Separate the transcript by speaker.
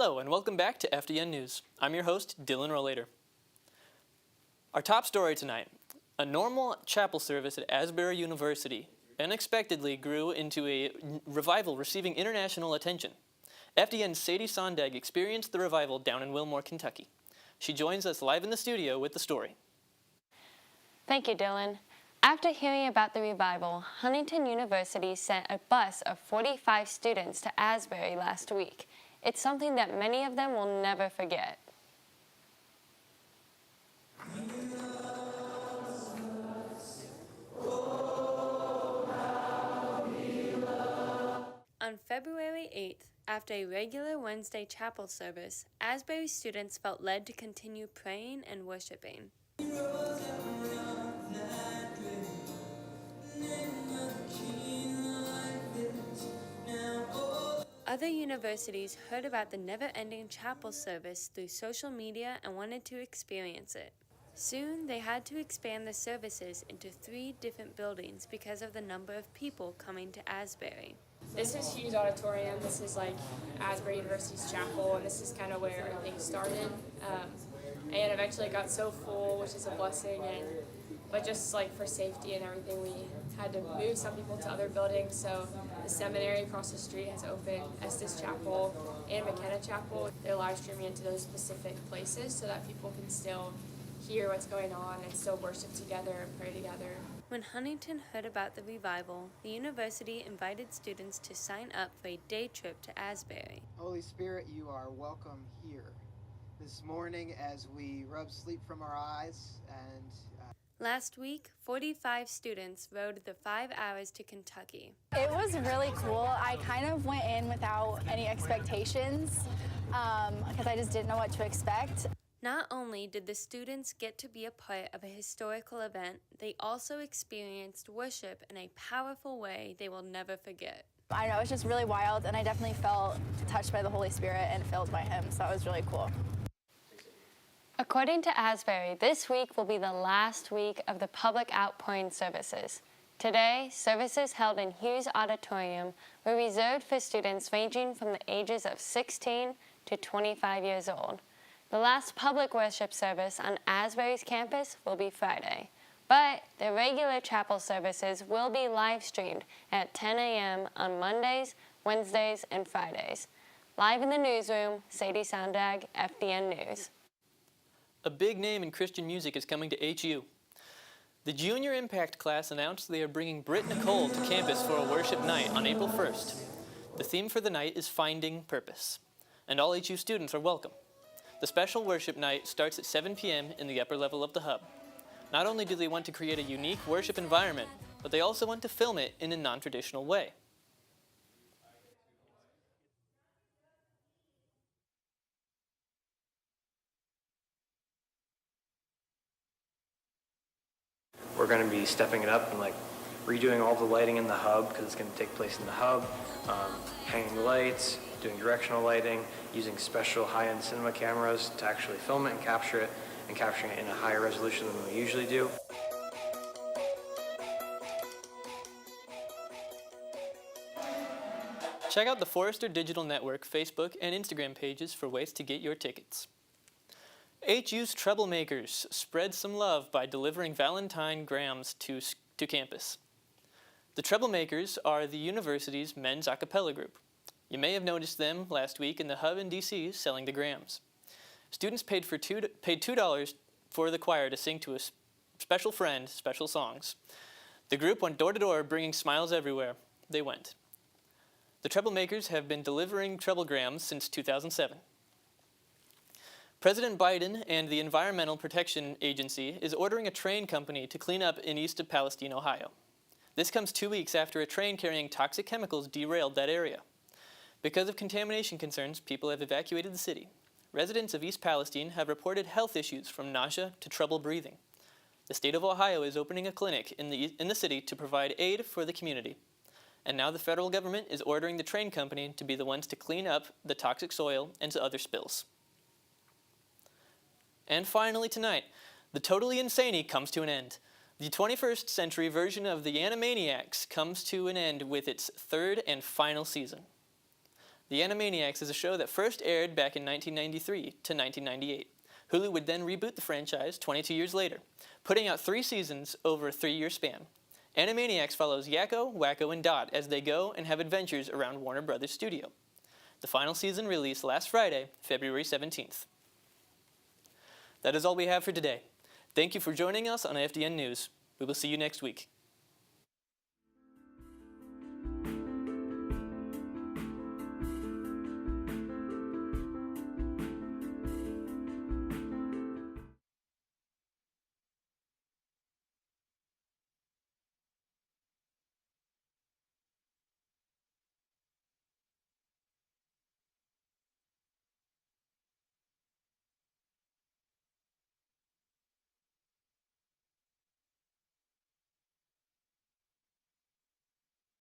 Speaker 1: Hello and welcome back to FDN News. I'm your host, Dylan Rollator. Our top story tonight, a normal chapel service at Asbury University unexpectedly grew into a revival receiving international attention. FDN's Sadie Sondag experienced the revival down in Wilmore, Kentucky. She joins us live in the studio with the story.
Speaker 2: Thank you, Dylan. After hearing about the revival, Huntington University sent a bus of 45 students to Asbury last week. It's something that many of them will never forget. On February 8th, after a regular Wednesday chapel service, Asbury students felt led to continue praying and worshiping. Other universities heard about the never-ending chapel service through social media and wanted to experience it. Soon, they had to expand the services into 3 different buildings because of the number of people coming to Asbury.
Speaker 3: This is Hughes Auditorium. This is like Asbury University's chapel, and this is kind of where everything started. And eventually it got so full, which is a blessing, but just like for safety and everything, we had to move some people to other buildings. So the seminary across the street has opened, Estes Chapel and McKenna Chapel. They're live streaming into those specific places so that people can still hear what's going on and still worship together and pray together.
Speaker 2: When Huntington heard about the revival, the university invited students to sign up for a day trip to Asbury.
Speaker 4: Holy Spirit, you are welcome here. This morning as we rub sleep from our eyes and
Speaker 2: Last week, 45 students rode the 5 hours to Kentucky.
Speaker 5: It was really cool. I kind of went in without any expectations because I just didn't know what to expect.
Speaker 2: Not only did the students get to be a part of a historical event, they also experienced worship in a powerful way they will never forget.
Speaker 5: I know, it was just really wild, and I definitely felt touched by the Holy Spirit and filled by Him, so it was really cool.
Speaker 2: According to Asbury, this week will be the last week of the public outpouring services. Today, services held in Hughes Auditorium were reserved for students ranging from the ages of 16 to 25 years old. The last public worship service on Asbury's campus will be Friday, but the regular chapel services will be live streamed at 10 a.m. on Mondays, Wednesdays, and Fridays. Live in the newsroom, Sadie Sondag, FDN News.
Speaker 1: A big name in Christian music is coming to HU. The Junior Impact class announced they are bringing Britt Nicole to campus for a worship night on April 1st. The theme for the night is Finding Purpose, and all HU students are welcome. The special worship night starts at 7 p.m. in the upper level of the hub. Not only do they want to create a unique worship environment, but they also want to film it in a non-traditional way.
Speaker 6: We're going to be stepping it up and redoing all the lighting in the hub because it's going to take place in the hub, hanging lights, doing directional lighting, using special high-end cinema cameras to actually film it and capture it, and capturing it in a higher resolution than we usually do.
Speaker 1: Check out the Forrester Digital Network Facebook and Instagram pages for ways to get your tickets. HU's Troublemakers spread some love by delivering Valentine grams to campus. The Troublemakers are the university's men's a cappella group. You may have noticed them last week in the hub in DC selling the grams. Students paid $2 for the choir to sing to a special friend special songs. The group went door to door bringing smiles everywhere they went. The Troublemakers have been delivering treblegrams since 2007. President Biden and the Environmental Protection Agency is ordering a train company to clean up in east of Palestine, Ohio. This comes 2 weeks after a train carrying toxic chemicals derailed that area. Because of contamination concerns, people have evacuated the city. Residents of East Palestine have reported health issues from nausea to trouble breathing. The state of Ohio is opening a clinic in the city to provide aid for the community. And now the federal government is ordering the train company to be the ones to clean up the toxic soil and other spills. And finally tonight, the Totally Insane comes to an end. The 21st century version of the Animaniacs comes to an end with its 3rd and final season. The Animaniacs is a show that first aired back in 1993 to 1998. Hulu would then reboot the franchise 22 years later, putting out 3 seasons over a 3-year span. Animaniacs follows Yakko, Wacko, and Dot as they go and have adventures around Warner Brothers Studio. The final season released last Friday, February 17th. That is all we have for today. Thank you for joining us on FDN News. We will see you next week.